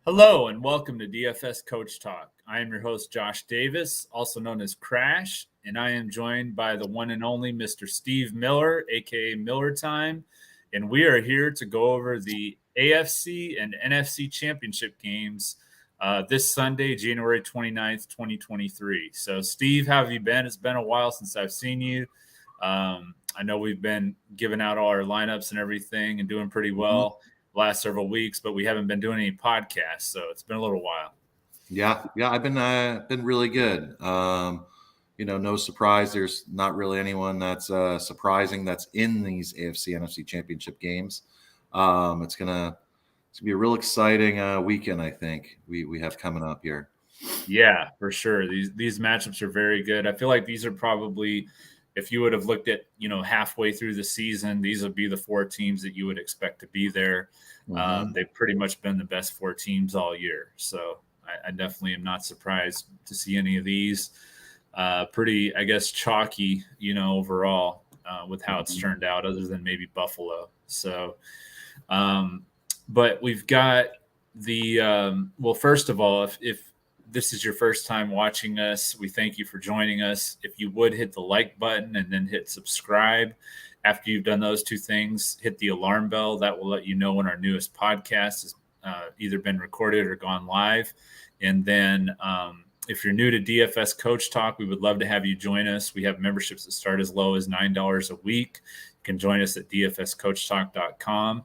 Hello and welcome to DFS Coach Talk. I am your host, Josh Davis, also known as Crash, and I am joined by the one and only Mr. Steve Miller, aka Miller Time, and we are here to go over the AFC and NFC Championship games this Sunday, January 29th, 2023. So, Steve, how have you been? It's been a while since I've seen you. I know we've been giving out all our lineups and everything and doing pretty well last several weeks, but we haven't been doing any podcasts, so it's been a little while. Yeah, I've been really good. No surprise. There's not really anyone that's surprising that's in these AFC NFC Championship games. It's gonna be a real exciting weekend. I think we have coming up here. Yeah, for sure. These matchups are very good. I feel like these are probably, if you would have looked at, halfway through the season, these would be the four teams that you would expect to be there. They've pretty much been the best four teams all year. So I definitely am not surprised to see any of these. Pretty, I guess, chalky, overall with how it's turned out, other than maybe Buffalo. So, but we've got the, well, first of all, if this is your first time watching us, we thank you for joining us. If you would hit the like button and then hit subscribe. After you've done those two things, hit the alarm bell. That will let you know when our newest podcast has either been recorded or gone live. And then if you're new to DFS Coach Talk, we would love to have you join us. We have memberships that start as low as $9 a week. You can join us at dfscoachtalk.com.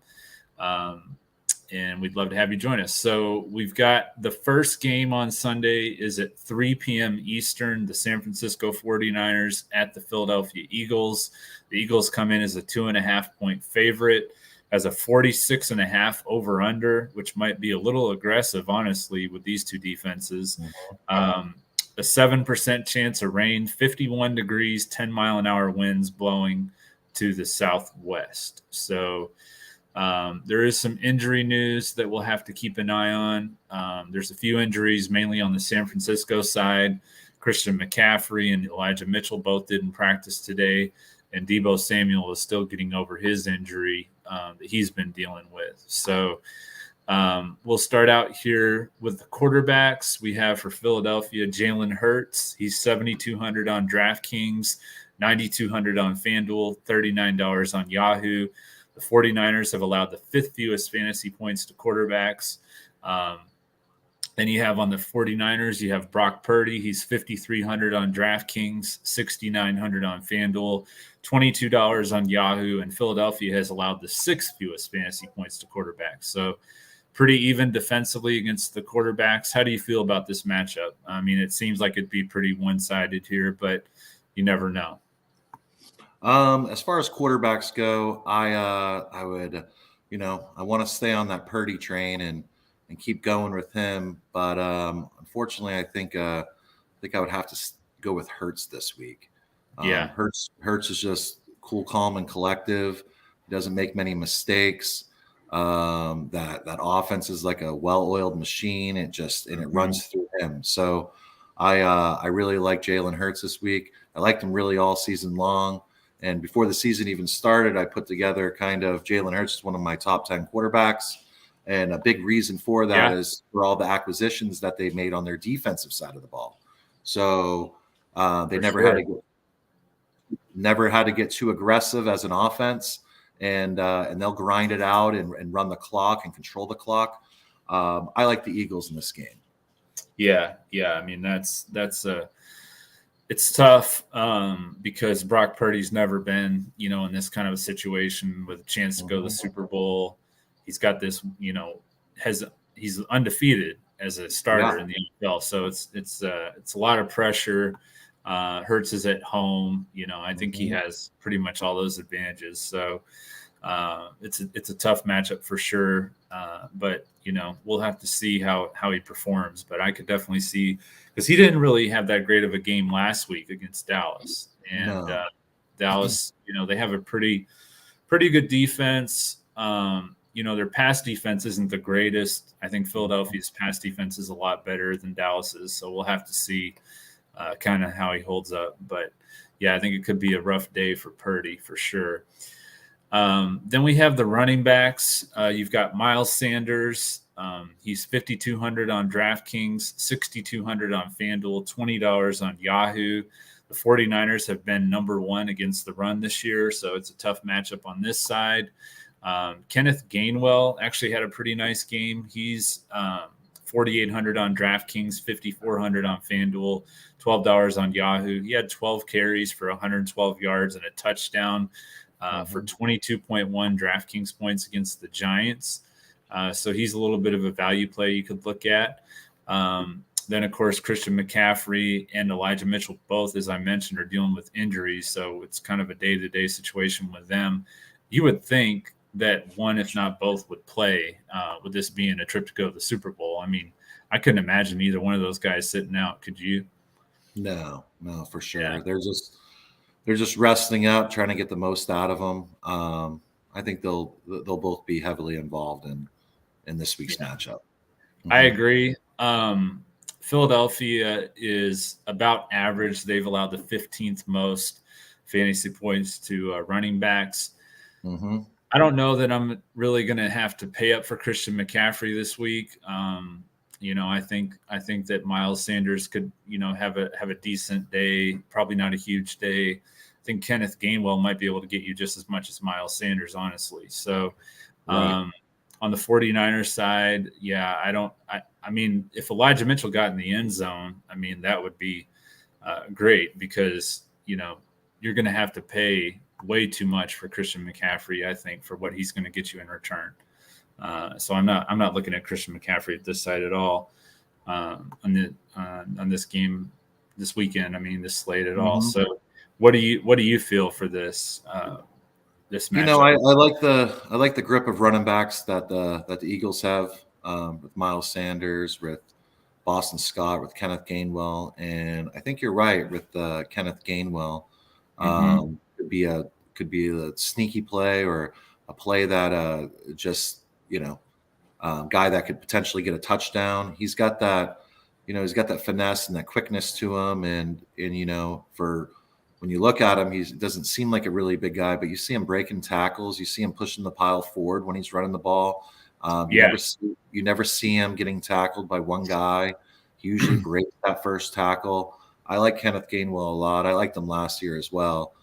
And we'd love to have you join us. So we've got the first game on Sunday is at 3 p.m. Eastern, the San Francisco 49ers at the Philadelphia Eagles. The Eagles come in as a 2.5-point favorite, as a 46.5 over-under, which might be a little aggressive, honestly, with these two defenses. A 7% chance of rain, 51 degrees, 10-mile-an-hour winds blowing to the southwest. So there is some injury news that we'll have to keep an eye on. There's a few injuries, mainly on the San Francisco side. Christian McCaffrey and Elijah Mitchell both didn't practice today, and Deebo Samuel is still getting over his injury that he's been dealing with. So we'll start out here with the quarterbacks. We have for Philadelphia, Jalen Hurts. He's 7,200 on DraftKings, 9,200 on Fanduel, $39 on Yahoo. The 49ers have allowed the fifth fewest fantasy points to quarterbacks. Then you have on the 49ers, you have Brock Purdy. He's 5,300 on DraftKings, 6,900 on FanDuel, $22 on Yahoo. And Philadelphia has allowed the sixth fewest fantasy points to quarterbacks. So pretty even defensively against the quarterbacks. How do you feel about this matchup? I mean, it seems like it'd be pretty one-sided here, but you never know. As far as quarterbacks go, I would, I want to stay on that Purdy train and keep going with him. But unfortunately, I think I would have to go with Hurts this week. Yeah, Hurts is just cool, calm, and collective. He doesn't make many mistakes. That offense is like a well-oiled machine. It runs through him. So I really like Jalen Hurts this week. I liked him really all season long. And before the season even started, I put together kind of Jalen Hurts is one of my top 10 quarterbacks. And a big reason for that is for all the acquisitions that they made on their defensive side of the ball. So they never had to get too aggressive as an offense, and they'll grind it out and run the clock and control the clock. I like the Eagles in this game. Yeah. I mean, it's tough because Brock Purdy's never been, in this kind of a situation with a chance to go to the Super Bowl. He's got this, he's undefeated as a starter in the NFL. So it's a lot of pressure. Hurts is at home. I think he has pretty much all those advantages. So it's a tough matchup for sure. But we'll have to see how he performs. But I could definitely see, because he didn't really have that great of a game last week against Dallas. And Dallas, they have a pretty good defense. Their pass defense isn't the greatest. I think Philadelphia's pass defense is a lot better than Dallas's. So we'll have to see kind of how he holds up. But yeah, I think it could be a rough day for Purdy for sure. Then we have the running backs. You've got Miles Sanders. He's 5,200 on DraftKings, 6,200 on Fanduel, $20 on Yahoo. The 49ers have been number one against the run this year, so it's a tough matchup on this side. Kenneth Gainwell actually had a pretty nice game. He's 4,800 on DraftKings, 5,400 on Fanduel, $12 on Yahoo. He had 12 carries for 112 yards and a touchdown for 22.1 DraftKings points against the Giants. So he's a little bit of a value play you could look at. Then, of course, Christian McCaffrey and Elijah Mitchell, both, as I mentioned, are dealing with injuries. So it's kind of a day-to-day situation with them. You would think that one, if not both, would play with this being a trip to go to the Super Bowl. I mean, I couldn't imagine either one of those guys sitting out. Could you? No, for sure. Yeah. They're just resting up, trying to get the most out of them. I think they'll both be heavily involved in this week's matchup. I agree. Philadelphia is about average. They've allowed the 15th most fantasy points to running backs. I don't know that I'm really going to have to pay up for Christian McCaffrey this week. I think that Miles Sanders could, have a decent day, probably not a huge day. I think Kenneth Gainwell might be able to get you just as much as Miles Sanders, honestly. So, right. On the 49ers side, I mean, if Elijah Mitchell got in the end zone, I mean, that would be great because, you're going to have to pay way too much for Christian McCaffrey, I think, for what he's going to get you in return. So I'm not looking at Christian McCaffrey at this side at all on this game this weekend. I mean, this slate at all. So what do you feel for this this matchup? I like the grip of running backs that the Eagles have with Miles Sanders, with Boston Scott, with Kenneth Gainwell, and I think you're right with Kenneth Gainwell. Could be a sneaky play or a play that guy that could potentially get a touchdown. He's got that, he's got that finesse and that quickness to him, and for when you look at him, he doesn't seem like a really big guy, but you see him breaking tackles. You see him pushing the pile forward when he's running the ball. You never see him getting tackled by one guy. He usually breaks that first tackle. I like Kenneth Gainwell a lot. I liked him last year as well.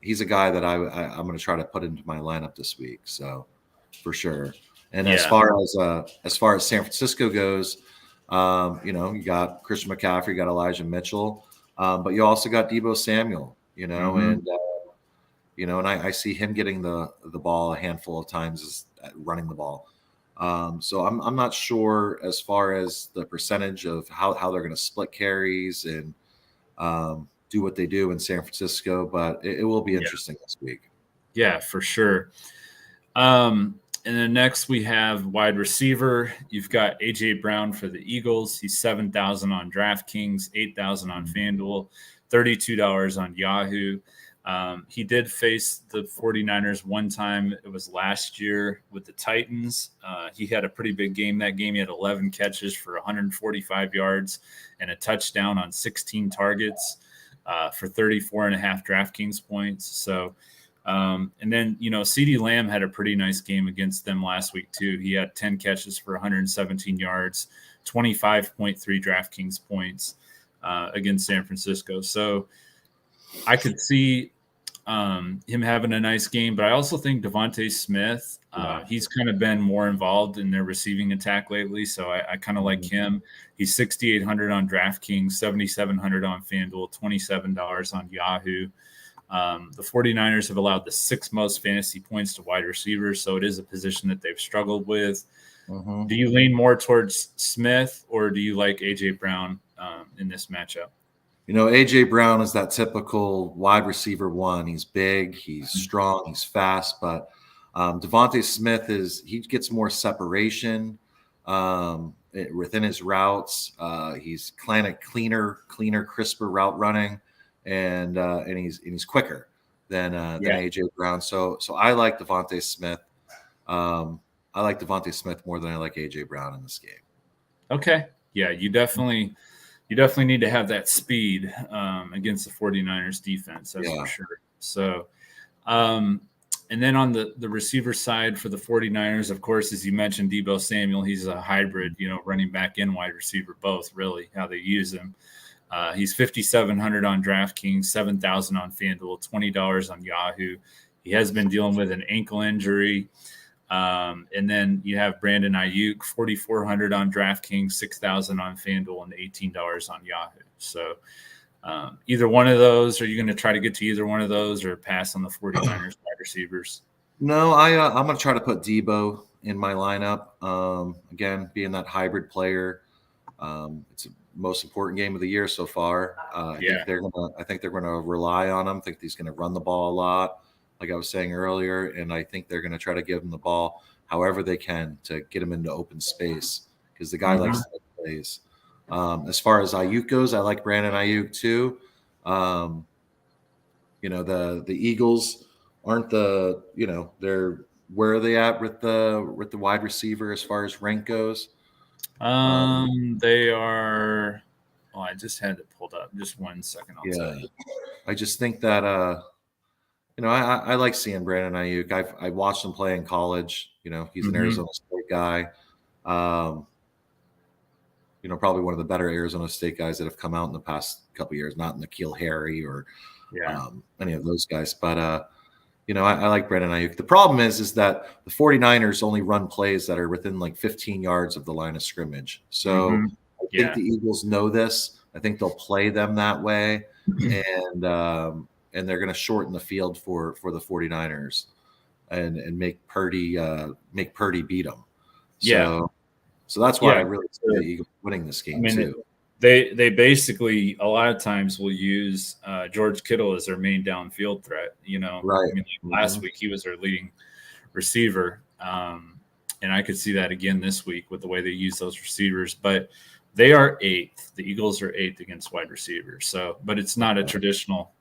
He's a guy that I'm going to try to put into my lineup this week. So for sure. And as far as San Francisco goes, you got Christian McCaffrey, you got Elijah Mitchell, but you also got Deebo Samuel, and I see him getting the ball a handful of times at running the ball. So I'm not sure as far as the percentage of how they're going to split carries and do what they do in San Francisco, but it will be interesting this week. Yeah, for sure. And then next we have wide receiver. You've got A.J. Brown for the Eagles. He's 7,000 on DraftKings, 8,000 on FanDuel, $32 on Yahoo. He did face the 49ers one time. It was last year with the Titans. He had a pretty big game that game. He had 11 catches for 145 yards and a touchdown on 16 targets for 34.5 DraftKings points. So, and then, CeeDee Lamb had a pretty nice game against them last week too. He had 10 catches for 117 yards, 25.3 DraftKings points against San Francisco. So I could see him having a nice game, but I also think Devontae Smith, he's kind of been more involved in their receiving attack lately. So I kind of like him. He's 6,800 on DraftKings, 7,700 on FanDuel, $27 on Yahoo. The 49ers have allowed the 6th most fantasy points to wide receivers, so it is a position that they've struggled with. Do you lean more towards Smith, or do you like A.J. Brown in this matchup? A.J. Brown is that typical wide receiver one. He's big, he's strong, he's fast, but Devontae Smith he gets more separation within his routes. He's kind of cleaner, crisper route running. And he's quicker than A.J. Brown. So I like Devontae Smith. I like Devontae Smith more than I like A.J. Brown in this game. Okay. Yeah, you definitely need to have that speed against the 49ers defense. That's for sure. So And then on the receiver side for the 49ers, of course, as you mentioned, Deebo Samuel, he's a hybrid, running back and wide receiver, both really how they use him. He's 5,700 on DraftKings, 7,000 on Fanduel, $20 on Yahoo. He has been dealing with an ankle injury. And then you have Brandon Ayuk, 4,400 on DraftKings, 6,000 on Fanduel, and $18 on Yahoo. So either one of those, are you going to try to get to either one of those or pass on the 49ers wide receivers? No, I'm going to try to put Deebo in my lineup. Again, being that hybrid player, it's the most important game of the year so far. I think they're going to rely on him. I think he's going to run the ball a lot, like I was saying earlier, and I think they're going to try to give him the ball however they can to get him into open space because the guy likes to make plays. As far as Ayuk goes, I like Brandon Ayuk too. The Eagles aren't they're where are they at with the wide receiver as far as rank goes? They are. Oh, I just had it pulled up. Just 1 second. I'll tell you. I just think that I like seeing Brandon Ayuk. I watched him play in college. He's an Arizona State guy. Probably one of the better Arizona State guys that have come out in the past couple of years, not N'Keal Harry or any of those guys. But, I like Brandon Ayuk. The problem is that the 49ers only run plays that are within like 15 yards of the line of scrimmage. So I think the Eagles know this. I think they'll play them that way. And they're going to shorten the field for the 49ers and make Purdy beat them. So that's why I really see the Eagles winning this game too. They basically a lot of times will use George Kittle as their main downfield threat. Right. Last week he was their leading receiver, and I could see that again this week with the way they use those receivers. But they are 8th. The Eagles are 8th against wide receivers. So, but it's not a traditional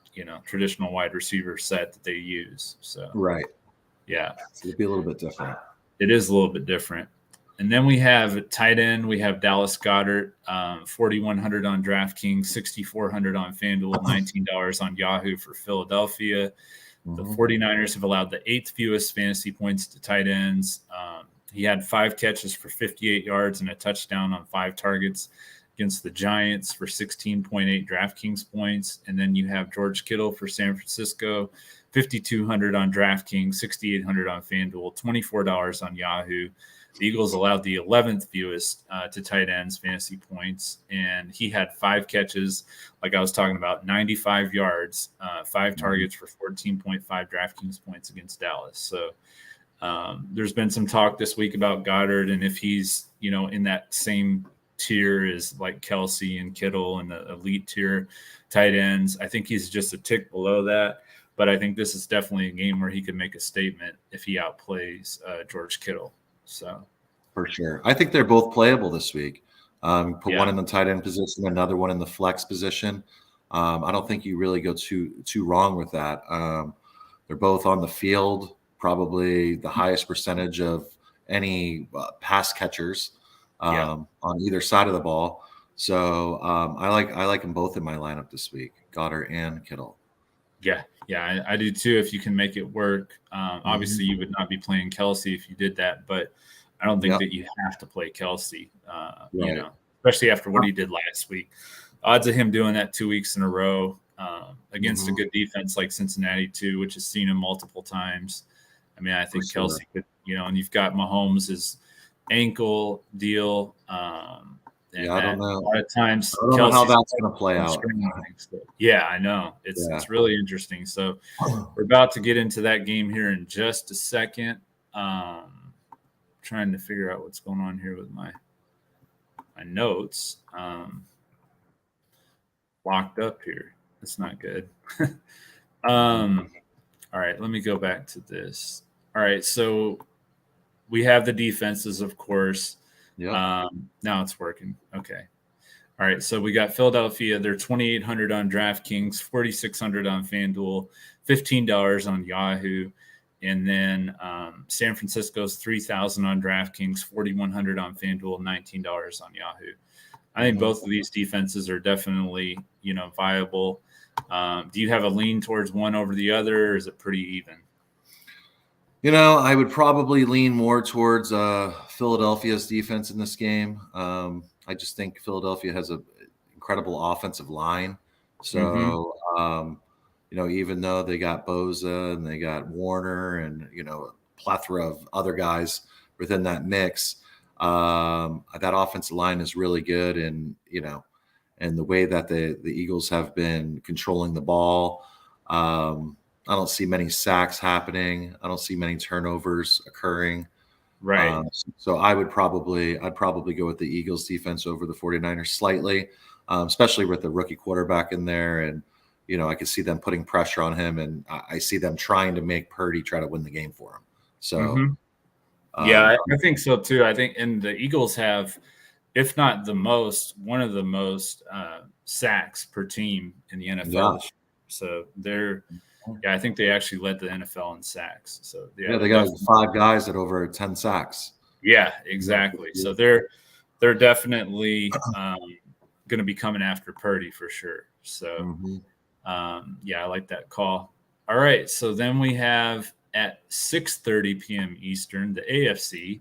wide receiver set that they use. So right. Yeah, it'd be a little bit different. It is a little bit different. And then we have tight end. We have Dallas Goedert, 4,100 on DraftKings, 6,400 on FanDuel, $19 on Yahoo for Philadelphia. The 49ers have allowed the 8th fewest fantasy points to tight ends. He had 5 catches for 58 yards and a touchdown on 5 targets against the Giants for 16.8 DraftKings points. And then you have George Kittle for San Francisco, 5,200 on DraftKings, 6,800 on FanDuel, $24 on Yahoo. The Eagles allowed the 11th fewest to tight ends fantasy points, and he had 5 catches, like I was talking about, 95 yards, 5 targets for 14.5 DraftKings points against Dallas. So there's been some talk this week about Goddard, and if he's in that same tier as like Kelsey and Kittle and the elite tier tight ends, I think he's just a tick below that. But I think this is definitely a game where he could make a statement if he outplays George Kittle. So, for sure, I think they're both playable this week. Put one in the tight end position, another one in the flex position. I don't think you really go too wrong with that. They're both on the field, probably the highest percentage of any pass catchers on either side of the ball. So I like them both in my lineup this week, Goddard and Kittle. Yeah, I do too. If you can make it work, obviously you would not be playing Kelsey if you did that, but I don't think that you have to play Kelsey. Especially after what he did last week. Odds of him doing that 2 weeks in a row against a good defense like Cincinnati too, which has seen him multiple times. I mean, I think Kelsey could, and you've got Mahomes' ankle deal. I don't know. A lot of times, I don't know how that's going to play out. Yeah, I know. It's really interesting. So we're about to get into that game here in just a second. Trying to figure out what's going on here with my notes. Locked up here. That's not good. All right, let me go back to this. All right, so we have the defenses, of course. Now it's working. Okay. All right. So we got Philadelphia. They're 2,800 on DraftKings, 4,600 on FanDuel, $15 on Yahoo. And then San Francisco's 3,000 on DraftKings, 4,100 on FanDuel, $19 on Yahoo. I think both of these defenses are definitely, viable. Do you have a lean towards one over the other, or is it pretty even? I would probably lean more towards Philadelphia's defense in this game. I just think Philadelphia has an incredible offensive line. So, even though they got Boza and they got Warner and, a plethora of other guys within that mix, that offensive line is really good. And, and the way that the Eagles have been controlling the ball, I don't see many sacks happening. I don't see many turnovers occurring. Right. So I'd probably go with the Eagles defense over the 49ers slightly, especially with the rookie quarterback in there. And, I could see them putting pressure on him, and I see them trying to make Purdy try to win the game for him. So, I think so too. I think, and the Eagles have, if not the most, one of the most sacks per team in the NFL. Yeah. So I think they actually led the NFL in sacks. So they got 5 guys at over 10 sacks. Yeah, exactly. So they're definitely going to be coming after Purdy for sure. So I like that call. All right, so then we have at 6:30 p.m. Eastern the AFC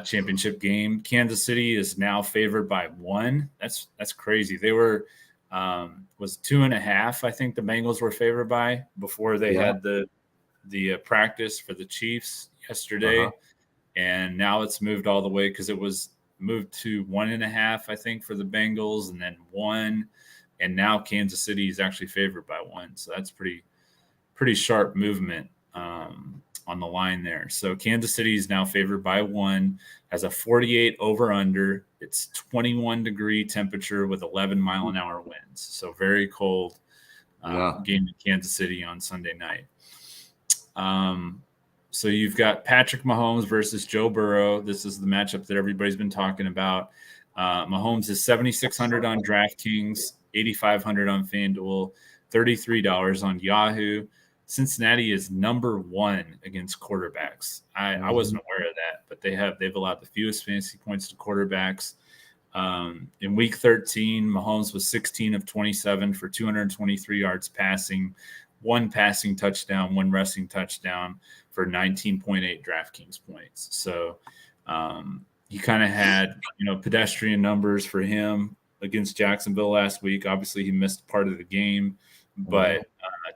Championship Game. Kansas City is now favored by 1. That's crazy. They were was 2.5. I think the Bengals were favored by before they had the practice for the Chiefs yesterday, and now it's moved all the way because it was moved to 1.5. I think for the Bengals, and then 1, and now Kansas City is actually favored by 1. So that's pretty sharp movement on the line there. So Kansas City is now favored by 1, has a 48 over under. It's 21-degree temperature with 11-mile-an-hour winds. So very cold game in Kansas City on Sunday night. So you've got Patrick Mahomes versus Joe Burrow. This is the matchup that everybody's been talking about. Mahomes is $7,600 on DraftKings, $8,500 on Fanduel, $33 on Yahoo. Cincinnati is number 1 against quarterbacks. I wasn't aware of that, but they've allowed the fewest fantasy points to quarterbacks. In week 13, Mahomes was 16 of 27 for 223 yards passing, 1 passing touchdown, 1 rushing touchdown for 19.8 DraftKings points. So he kind of had, pedestrian numbers for him against Jacksonville last week. Obviously, he missed part of the game, but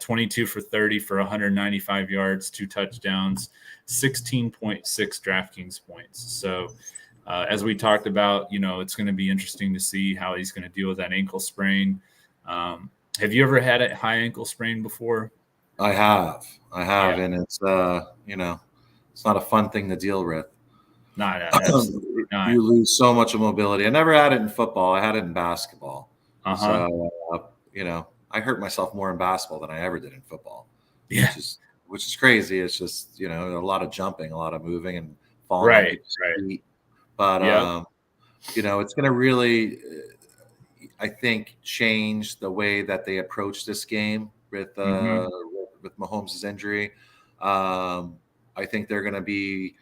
22 for 30 for 195 yards, 2 touchdowns, 16.6 DraftKings points. So as we talked about, it's going to be interesting to see how he's going to deal with that ankle sprain. Have you ever had a high ankle sprain before? I have, and it's it's not a fun thing to deal with. Not. You lose so much of mobility. I never had it in football. I had it in basketball. So I hurt myself more in basketball than I ever did in football. Yeah, which is crazy. It's just a lot of jumping, a lot of moving and falling. Right. Feet. But it's going to really, I think, change the way that they approach this game with Mahomes' injury. I think they're going to be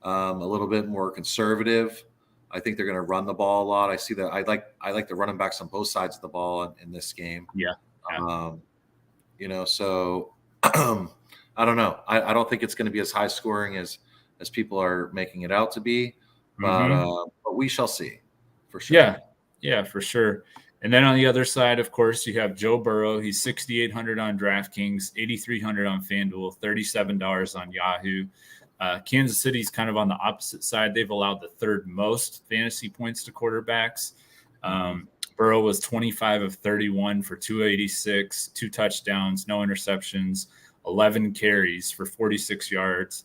a little bit more conservative. I think they're going to run the ball a lot. I see that. I like the running backs on both sides of the ball in this game. Yeah. So I don't know. I don't think it's going to be as high scoring as people are making it out to be, but we shall see for sure. Yeah, for sure. And then on the other side, of course, you have Joe Burrow. He's $6,800 on DraftKings, $8,300 on FanDuel, $37 on Yahoo. Kansas City's kind of on the opposite side. They've allowed the 3rd most fantasy points to quarterbacks. Burrow was 25 of 31 for 286, 2 touchdowns, no interceptions, 11 carries for 46 yards,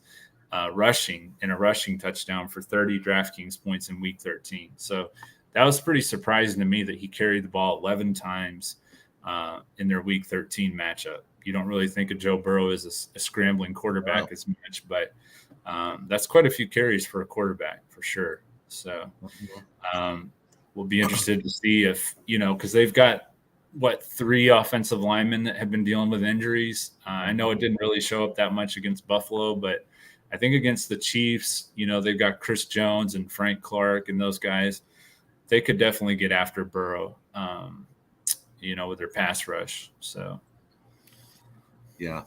rushing and a rushing touchdown for 30 DraftKings points in week 13. So that was pretty surprising to me that he carried the ball 11 times in their week 13 matchup. You don't really think of Joe Burrow as a scrambling quarterback as much, but that's quite a few carries for a quarterback for sure. So we'll be interested to see if, because they've got 3 offensive linemen that have been dealing with injuries. I know it didn't really show up that much against Buffalo, but I think against the Chiefs, they've got Chris Jones and Frank Clark and those guys. They could definitely get after Burrow, with their pass rush. So, yeah.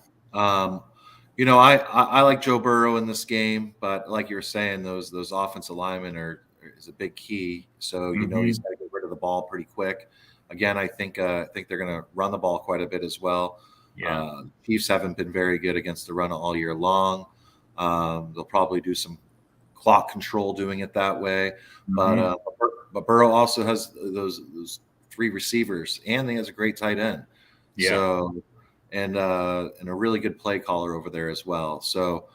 I like Joe Burrow in this game, but like you were saying, those offensive linemen is a big key. So he's got to get rid of the ball pretty quick. Again, I think they're going to run the ball quite a bit as well. Yeah. Chiefs haven't been very good against the run all year long. They'll probably do some clock control doing it that way, but Burrow also has those three receivers, and he has a great tight end. Yeah. So and a really good play caller over there as well. So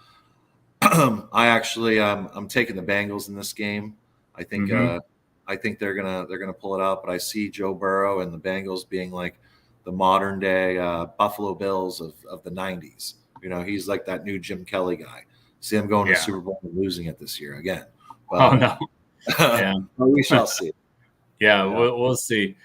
I actually I'm taking the Bengals in this game. I think they're gonna pull it out, but I see Joe Burrow and the Bengals being like the modern day Buffalo Bills of the 90s. He's like that new Jim Kelly guy. See him going to Super Bowl and losing it this year again. But, no. Yeah. We shall see. Yeah, we'll see.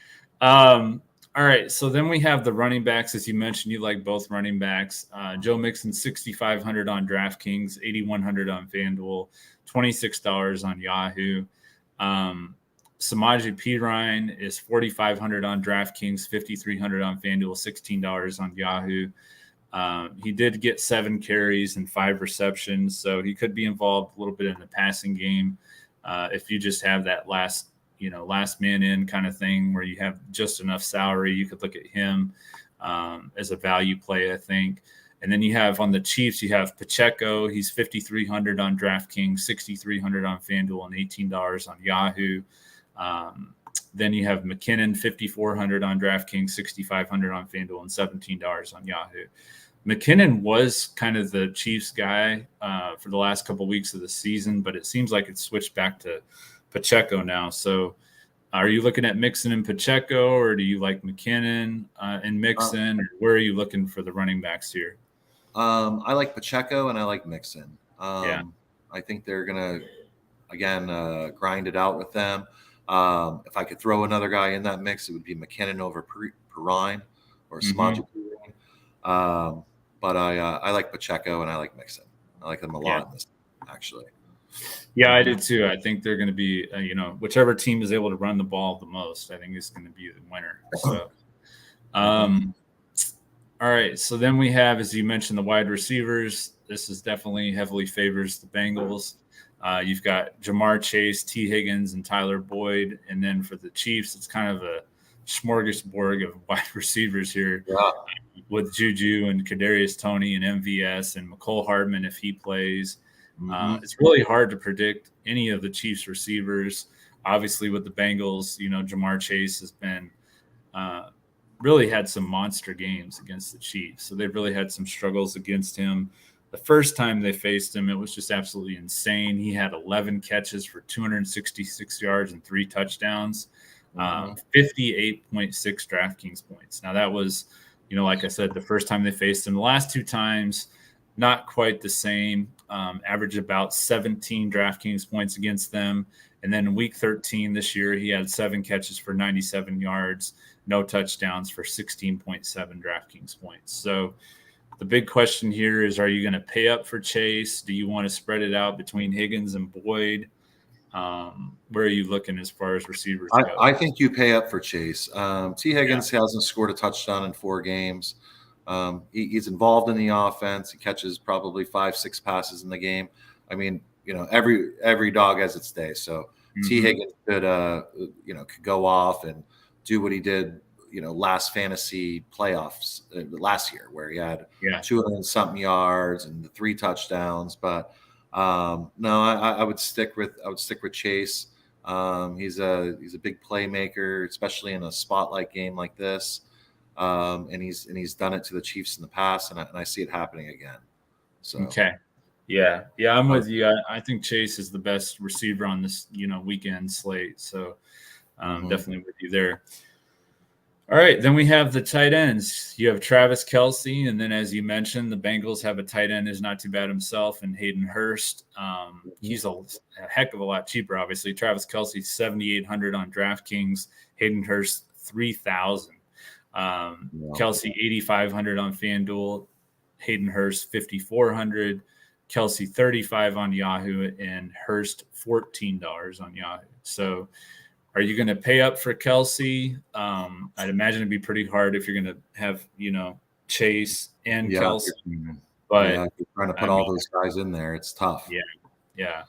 All right, so then we have the running backs. As you mentioned, you like both running backs. Joe Mixon, 6,500 on DraftKings, 8,100 on Fanduel, $26 on Yahoo. Samaje Perine is 4,500 on DraftKings, 5,300 on Fanduel, $16 on Yahoo. He did get 7 carries and 5 receptions, so he could be involved a little bit in the passing game. If you just have that last man in kind of thing where you have just enough salary, you could look at him as a value play, I think. And then you have on the Chiefs, you have Pacheco. He's 5,300 on DraftKings, 6,300 on FanDuel, and $18 on Yahoo. Then you have McKinnon, 5,400 on DraftKings, 6,500 on FanDuel, and $17 on Yahoo. McKinnon was kind of the Chiefs guy for the last couple of weeks of the season, but it seems like it's switched back to Pacheco now. So are you looking at Mixon and Pacheco, or do you like McKinnon and Mixon? Or where are you looking for the running backs here? I like Pacheco and I like Mixon. I think they're going to, again, grind it out with them. If I could throw another guy in that mix, it would be McKinnon over Perine or Samaje Perine. But I like Pacheco and I like Mixon. I like them a lot in this, actually. Yeah, I do too. I think they're going to be, whichever team is able to run the ball the most, I think is going to be the winner. So, all right. So then we have, as you mentioned, the wide receivers. This is definitely heavily favors the Bengals. You've got Jamar Chase, T. Higgins, and Tyler Boyd. And then for the Chiefs, it's kind of a smorgasbord of wide receivers here with Juju and Kadarius Toney and MVS and McCole Hardman if he plays. It's really hard to predict any of the Chiefs receivers. Obviously, with the Bengals, Jamar Chase has been really had some monster games against the Chiefs. So they've really had some struggles against him. The first time they faced him, it was just absolutely insane. He had 11 catches for 266 yards and 3 touchdowns, 58.6 DraftKings points. Now, that was, like I said, the first time they faced him. The last 2 times, not quite the same. Averaged about 17 DraftKings points against them. And then in week 13 this year, he had 7 catches for 97 yards, no touchdowns for 16.7 DraftKings points. So the big question here is, are you going to pay up for Chase? Do you want to spread it out between Higgins and Boyd? Where are you looking as far as receivers go? I think you pay up for Chase. T. Higgins hasn't scored a touchdown in 4 games. He's involved in the offense. He catches probably 5-6 passes in the game. I mean, every dog has its day. So T. Higgins could go off and do what he did, last fantasy playoffs last year, where he had 200 and something yards and the 3 touchdowns. But no, I would stick with Chase. He's a big playmaker, especially in a spotlight game like this. And he's done it to the Chiefs in the past, and I see it happening again. So yeah, I'm with you. I think Chase is the best receiver on this weekend slate. So definitely with you there. All right, then we have the tight ends. You have Travis Kelce, and then as you mentioned, the Bengals have a tight end who's not too bad himself, and Hayden Hurst. He's a heck of a lot cheaper, obviously. Travis Kelce, 7,800 on DraftKings. Hayden Hurst, 3,000. Kelce, 8,500 on FanDuel. Hayden Hurst, 5,400. Kelce, 35 on Yahoo, and Hurst, $14 on Yahoo. So are you going to pay up for Kelce? I'd imagine it'd be pretty hard if you're going to have, Chase and Kelce. But trying to put I all mean, those guys in there. It's tough. yeah.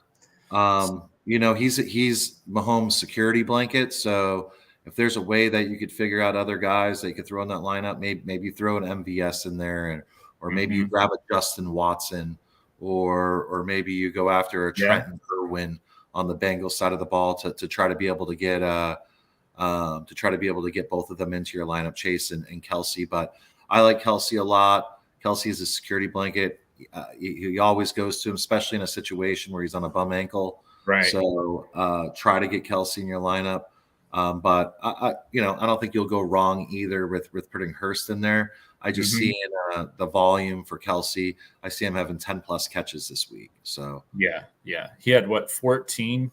He's Mahomes' security blanket. So if there's a way that you could figure out other guys that you could throw in that lineup, maybe throw an MVS in there, or maybe you grab a Justin Watson, or maybe you go after a Trenton Irwin on the Bengals side of the ball to try to be able to get both of them into your lineup, Chase and Kelsey. But I like Kelsey a lot. Kelsey is a security blanket. He always goes to him, especially in a situation where he's on a bum ankle. Right. So try to get Kelsey in your lineup. But I don't think you'll go wrong either with putting Hurst in there. I just see in the volume for Kelsey, I see him having 10 plus catches this week. So yeah. He had 14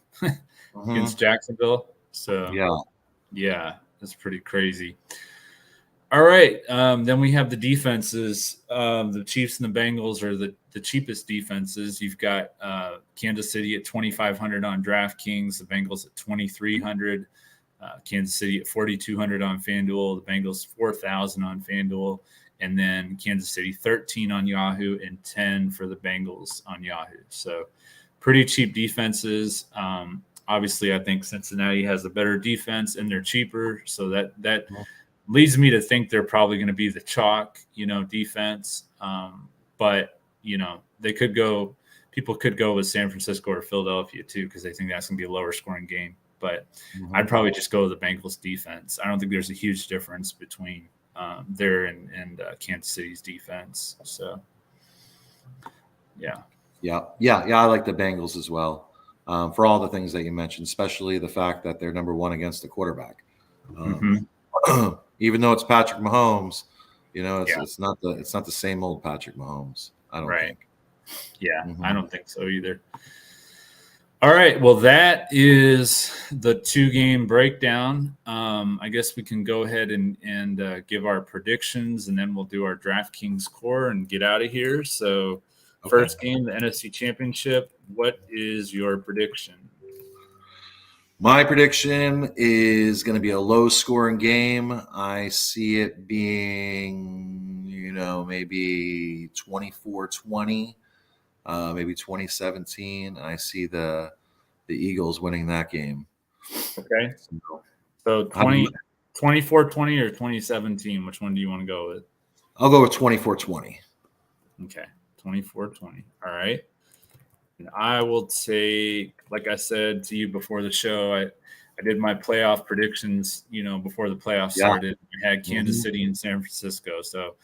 against Jacksonville. So yeah, that's pretty crazy. All right. Then we have the defenses. The Chiefs and the Bengals are the cheapest defenses. You've got Kansas City at 2,500 on DraftKings, the Bengals at 2,300, Kansas City at 4,200 on Fanduel, the Bengals 4,000 on Fanduel, and then Kansas City 13 on Yahoo and 10 for the Bengals on Yahoo. So pretty cheap defenses. Obviously, I think Cincinnati has a better defense and they're cheaper. So that leads me to think they're probably going to be the chalk, defense. But, people could go with San Francisco or Philadelphia too, because they think that's going to be a lower scoring game. But I'd probably just go with the Bengals defense. I don't think there's a huge difference between there and Kansas City's defense. So, yeah. I like the Bengals as well for all the things that you mentioned, especially the fact that they're number one against the quarterback. Even though it's Patrick Mahomes, it's not the same old Patrick Mahomes. I don't think. Yeah, I don't think so either. All right, well, that is the 2-game breakdown. I guess we can go ahead and give our predictions, and then we'll do our DraftKings core and get out of here. So, first game, the NFC Championship. What is your prediction? My prediction is going to be a low-scoring game. I see it being, maybe 24-20, maybe 2017. I see the Eagles winning that game. Okay. So 24-20 or 2017, which one do you want to go with? I'll go with 24-20. Okay, 24-20. All right. And I will take, like I said to you before the show, I did my playoff predictions, before the playoffs started. I had Kansas City and San Francisco. So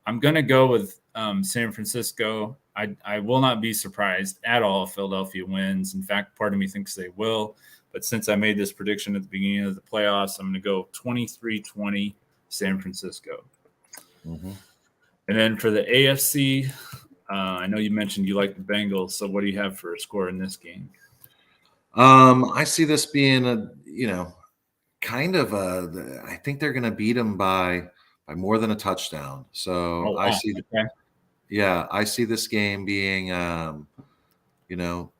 I'm going to go with San Francisco. I will not be surprised at all if Philadelphia wins. In fact, part of me thinks they will. But since I made this prediction at the beginning of the playoffs, I'm going to go 23-20 San Francisco. And then for the AFC, I know you mentioned you like the Bengals. So what do you have for a score in this game? I see this being I think they're going to beat them by more than a touchdown. So I see I see this game being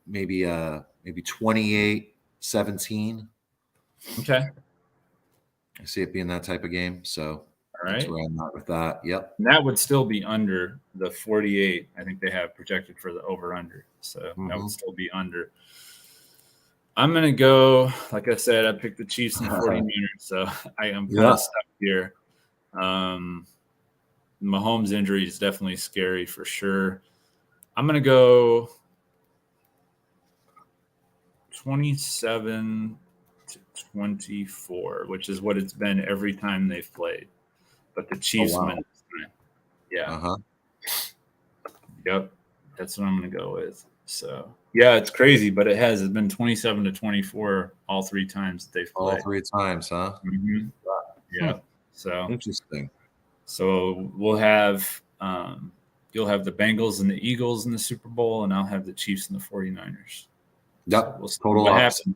maybe 28-17. Okay. I see it being that type of game. So that's where I'm at with that. Yep. And that would still be under the 48. I think they have projected for the over-under. So that would still be under. I'm going to go, like I said, I picked the Chiefs and 49ers. So I am kind of stuck here. Mahomes' injury is definitely scary for sure. I'm going to go 27-24, which is what it's been every time they've played. But the Chiefs win this time. Yeah. Yep. That's what I'm going to go with. So, yeah, it's crazy, but it's been 27-24 all 3 times that they've played. All 3 times, huh? Yeah. So interesting. So we'll have you'll have the Bengals and the Eagles in the Super Bowl, and I'll have the Chiefs and the 49ers. Yep. So we'll see total what opposite. happens.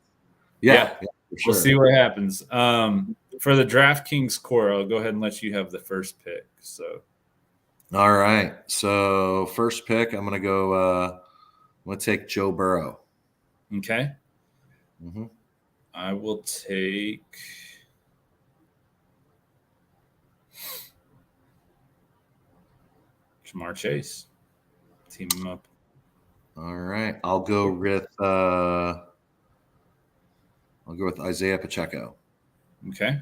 Yeah, for sure. We'll see what happens. For the DraftKings core, I'll go ahead and let you have the first pick. So, all right. So first pick, I'm gonna go. I'm gonna take Joe Burrow. Okay. I will take. Jamar Chase. team him up. All right. I'll go with Isaiah Pacheco. Okay.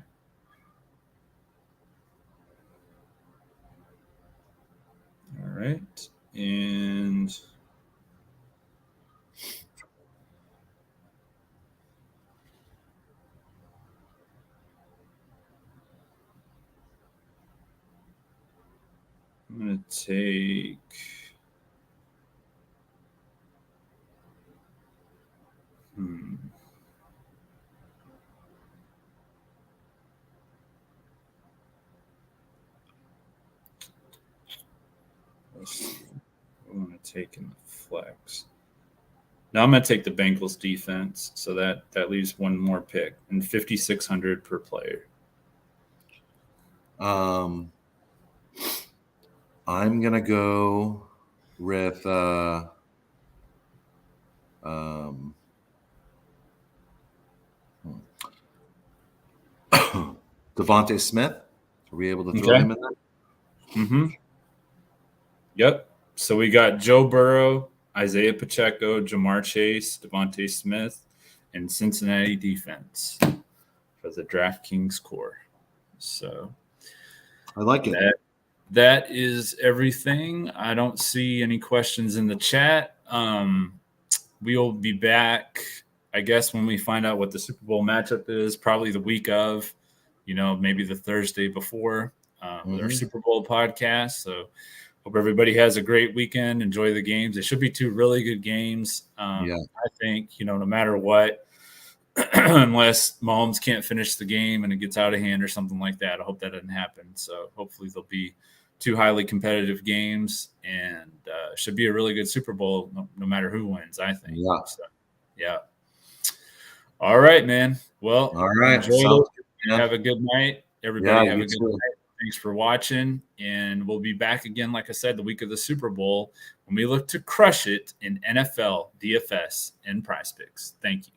All right. And I'm going to take let's see. I'm going to take in the flex. Now I'm going to take the Bengals defense, so that leaves one more pick and 5,600 per player. I'm gonna go with Devontae Smith. Are we able to throw him in there? Mm-hmm. Yep. So we got Joe Burrow, Isaiah Pacheco, Jamar Chase, Devontae Smith, and Cincinnati defense for the DraftKings core. So I like it. That is everything. I don't see any questions in the chat. We'll be back, I guess, when we find out what the Super Bowl matchup is, probably the week of, maybe the Thursday before with our Super Bowl podcast. So hope everybody has a great weekend. Enjoy the games. It should be two really good games. I think, no matter what, unless Mahomes can't finish the game and it gets out of hand or something like that. I hope that doesn't happen. So hopefully there'll be two highly competitive games, and should be a really good Super Bowl no matter who wins, I think. Yeah. So, yeah. All right, man. Well, all right. Enjoy it. Yeah. Have a good night. Everybody have a good night. Thanks for watching, and we'll be back again, like I said, the week of the Super Bowl when we look to crush it in NFL, DFS, and Prizepicks. Thank you.